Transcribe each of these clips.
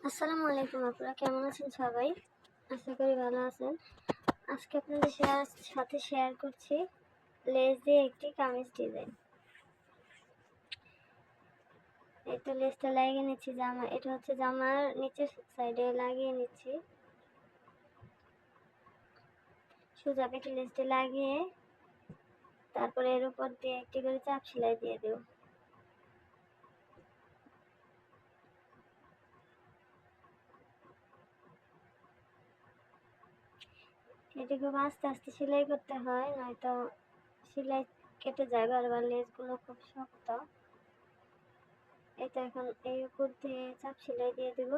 আসসালামু আলাইকুম, আপনারা কেমন আছেন সবাই? আশা করি ভালো আছেন। আজকে আপনাদের সাথে শেয়ার করছি লেস দিয়ে একটি কামিজ ডিজাইন। এই তো লেসটা লাগিয়ে নিচ্ছি, এটা হচ্ছে জামার নিচের সাইডে লাগিয়ে নিচ্ছি। সোজা পেটে লেসটা লাগিয়ে তারপরে এর উপর দিয়ে একটি করে চাপ সেলাই দিয়ে দেব। এটা খুব আস্তে আস্তে সেলাই করতে হয়, নয়তো সেলাই কেটে যায় বারবার। লেসগুলো খুব শক্ত। এটা এখন এই উপর দিয়ে চাপ সেলাই দিয়ে দেব।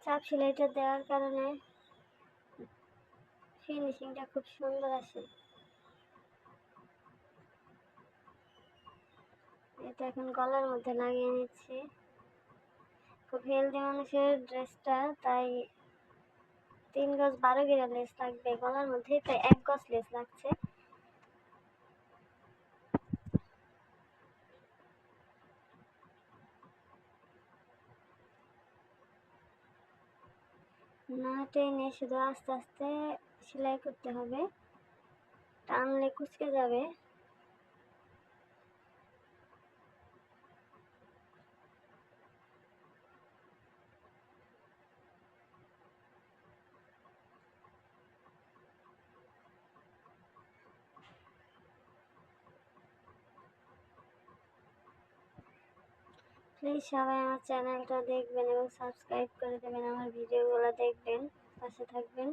চাপ সেলাইটা দেওয়ার কারণে ফিনিশিংটা খুব সুন্দর আসে। এটা এখন গলার মধ্যে লাগিয়ে নিচ্ছি। খুব হেলদি মানুষের ড্রেসটা, তাই 3 গজ 12 গিরা লেস লাগবে। গলার মধ্যে প্রায় 1 গজ লেস লাগছে। না টেনে শুধু আস্তে আস্তে সেলাই করতে হবে, টানলে কুচকে যাবে। প্লিজ সবাই আমার চ্যানেলটা দেখবেন এবং সাবস্ক্রাইব করে দেবেন। আমার ভিডিওগুলো দেখবেন, পাশে থাকবেন।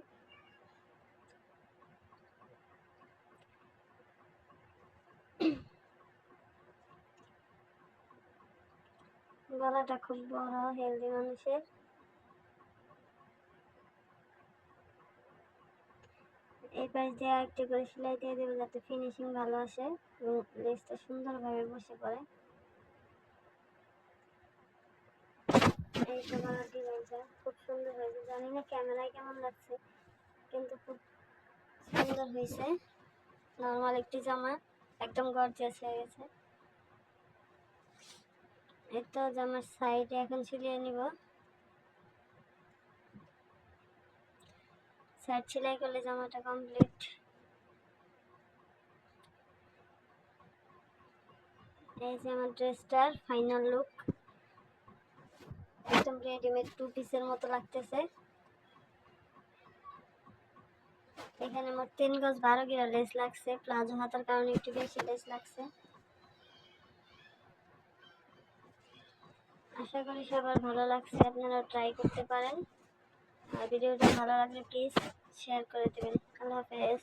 গলাটা খুব বড় হেলদি মানুষের। এই পাশ দিয়ে আরেকটি করে সেলাই দিয়ে দেবো, যাতে ফিনিশিং ভালো আসে এবং লেসটা সুন্দরভাবে বসে পড়ে। এই তো গলার ডিজাইনটা খুব সুন্দর হয়েছে। জানি না ক্যামেরায় কেমন লাগছে, কিন্তু খুব সুন্দর হয়েছে। নর্মাল একটি জামা একদম গর্জিয়াস হয়ে গেছে। এই তো জামার সাইডে এখন ছিলিয়ে নিব। সাইড সেলাই করলে জামাটা কমপ্লিট। এই যে আমার ড্রেসটার ফাইনাল লুক। একদম রেডিমেড 2 পিসের মতো লাগতেছে। এখানে মোট 3 গজ 12 গিরা লেস লাগছে। প্লাজো হাতার কারণে একটু বেশি লেস লাগছে। আশা করি সবার ভালো লাগছে, আপনারা ট্রাই করতে পারেন। আর ভিডিওটা ভালো লাগলে প্লিজ শেয়ার করে দেবেন। আল্লাহ হাফেজ।